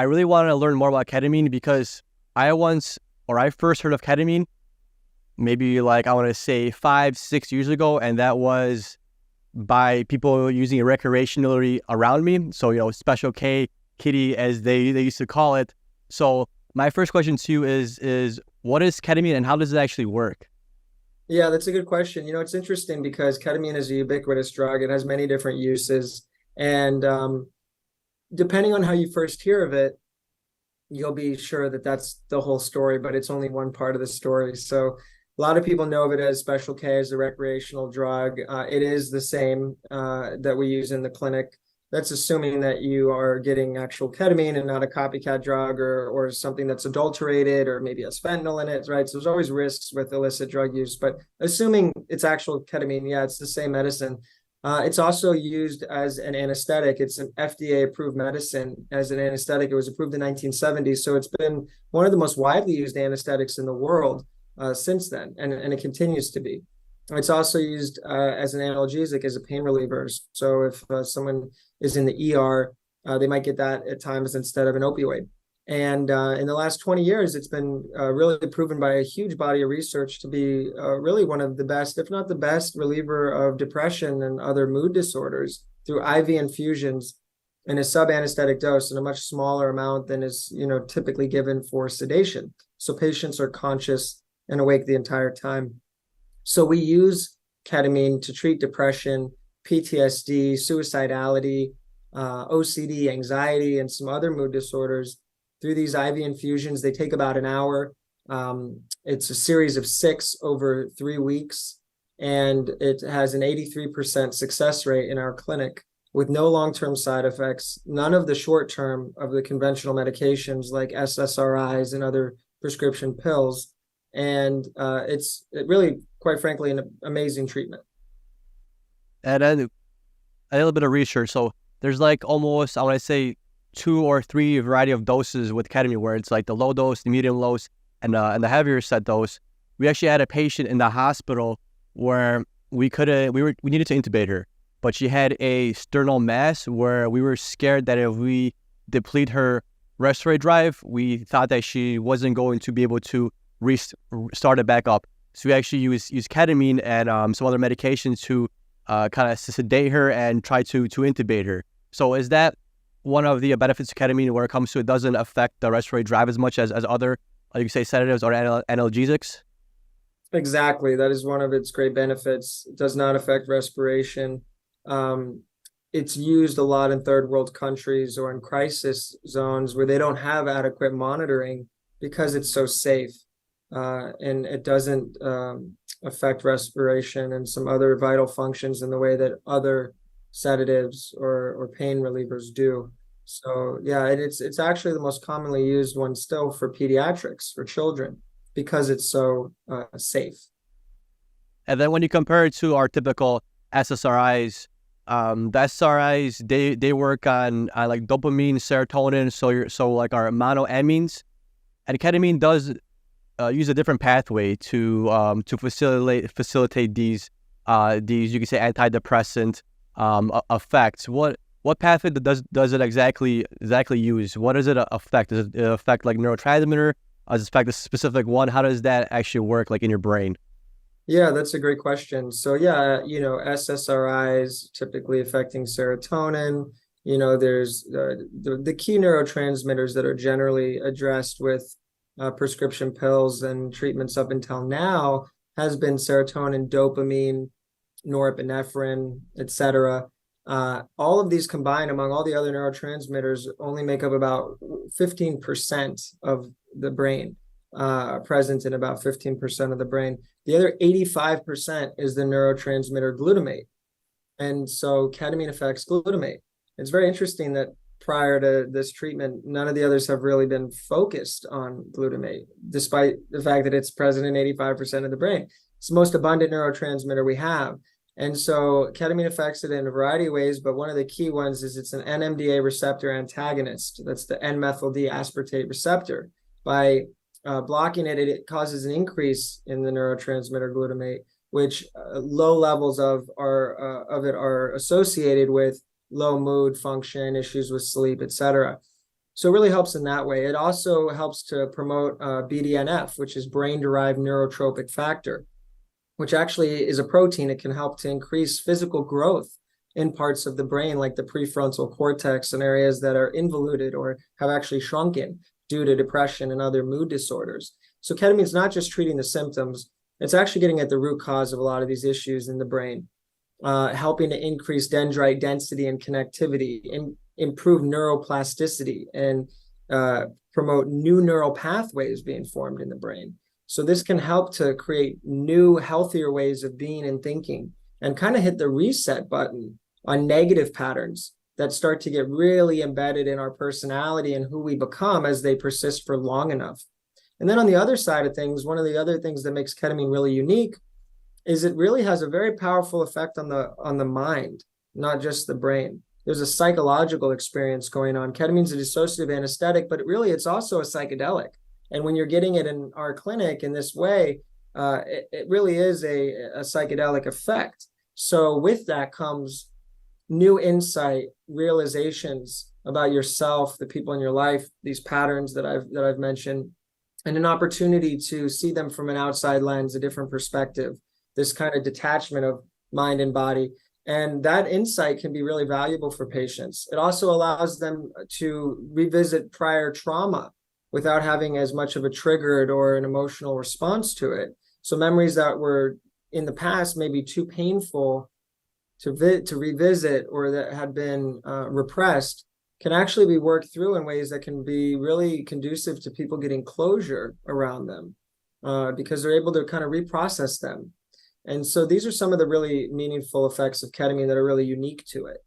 I really wanted to learn more about ketamine because I first heard of ketamine maybe like I want to say 5, 6 years ago, and that was by people using it recreationally around me. So, Special K, Kitty, as they used to call it. So my first question to you is what is ketamine and how does it actually work? Yeah, that's a good question. It's interesting because ketamine is a ubiquitous drug. It has many different uses. And depending on how you first hear of it, you'll be sure that that's the whole story, but it's only one part of the story. So a lot of people know of it as Special K as a recreational drug. It is the same that we use in the clinic. That's assuming that you are getting actual ketamine and not a copycat drug or something that's adulterated or maybe has fentanyl in it, right? So there's always risks with illicit drug use, but assuming it's actual ketamine, yeah, it's the same medicine. It's also used as an anesthetic. It's an FDA-approved medicine as an anesthetic. It was approved in 1970s, so it's been one of the most widely used anesthetics in the world since then, and it continues to be. It's also used as an analgesic, as a pain reliever. So if someone is in the ER, they might get that at times instead of an opioid. And in the last 20 years, it's been really proven by a huge body of research to be really one of the best, if not the best, reliever of depression and other mood disorders through IV infusions in a sub-anesthetic dose in a much smaller amount than is typically given for sedation. So patients are conscious and awake the entire time. So we use ketamine to treat depression, PTSD, suicidality, OCD, anxiety, and some other mood disorders through these IV infusions. They take about an hour. It's a series of 6 over 3 weeks, and it has an 83% success rate in our clinic with no long-term side effects, none of the short-term of the conventional medications like SSRIs and other prescription pills. And it's really, quite frankly, an amazing treatment. And then a little bit of research. So there's like almost, I want to say, 2 or 3 variety of doses with ketamine, where it's like the low dose, the medium dose, and the heavier set dose. We actually had a patient in the hospital where we needed to intubate her, but she had a sternal mass where we were scared that if we deplete her respiratory drive, we thought that she wasn't going to be able to start it back up. So we actually use ketamine and some other medications to kind of sedate her and try to intubate her. So is that one of the benefits of ketamine where it comes to it doesn't affect the respiratory drive as much as other, like you say, sedatives or analgesics? Exactly. That is one of its great benefits. It does not affect respiration. It's used a lot in third world countries or in crisis zones where they don't have adequate monitoring because it's so safe. And it doesn't affect respiration and some other vital functions in the way that other sedatives or pain relievers do. So yeah, it's actually the most commonly used one still for pediatrics, for children, because it's so safe. And then when you compare it to our typical SSRIs, the SSRIs they work on like dopamine, serotonin, so like our monoamines, and ketamine does use a different pathway to facilitate these you can say antidepressant effects. What pathway does it exactly use? What does it affect? Does it affect like neurotransmitter? Does it affect a specific one? How does that actually work like in your brain? Yeah, that's a great question. So yeah, SSRIs typically affecting serotonin. There's the key neurotransmitters that are generally addressed with prescription pills and treatments up until now has been serotonin, dopamine, norepinephrine, etc. All of these combined among all the other neurotransmitters only make up about 15% of the brain, present in about 15% of the brain. The other 85% is the neurotransmitter glutamate. And so ketamine affects glutamate. It's very interesting that prior to this treatment, none of the others have really been focused on glutamate, despite the fact that it's present in 85% of the brain. It's the most abundant neurotransmitter we have. And so ketamine affects it in a variety of ways, but one of the key ones is it's an NMDA receptor antagonist. That's the N-methyl-D-aspartate receptor. By blocking it, it causes an increase in the neurotransmitter glutamate, which low levels of it are associated with low mood function, issues with sleep, etc. So it really helps in that way. It also helps to promote BDNF, which is brain-derived neurotropic factor, which actually is a protein. It can help to increase physical growth in parts of the brain, like the prefrontal cortex, and areas that are involuted or have actually shrunken due to depression and other mood disorders. So ketamine is not just treating the symptoms, it's actually getting at the root cause of a lot of these issues in the brain, helping to increase dendrite density and connectivity, and improve neuroplasticity, and promote new neural pathways being formed in the brain. So this can help to create new, healthier ways of being and thinking, and kind of hit the reset button on negative patterns that start to get really embedded in our personality and who we become as they persist for long enough. And then on the other side of things, one of the other things that makes ketamine really unique is it really has a very powerful effect on the mind, not just the brain. There's a psychological experience going on. Ketamine's a dissociative anesthetic, but it's also a psychedelic. And when you're getting it in our clinic in this way, it really is a psychedelic effect. So with that comes new insight, realizations about yourself, the people in your life, these patterns that I've mentioned, and an opportunity to see them from an outside lens, a different perspective, this kind of detachment of mind and body. And that insight can be really valuable for patients. It also allows them to revisit prior trauma without having as much of a triggered or an emotional response to it. So memories that were in the past maybe too painful to revisit, or that had been repressed, can actually be worked through in ways that can be really conducive to people getting closure around them, because they're able to kind of reprocess them. And so these are some of the really meaningful effects of ketamine that are really unique to it.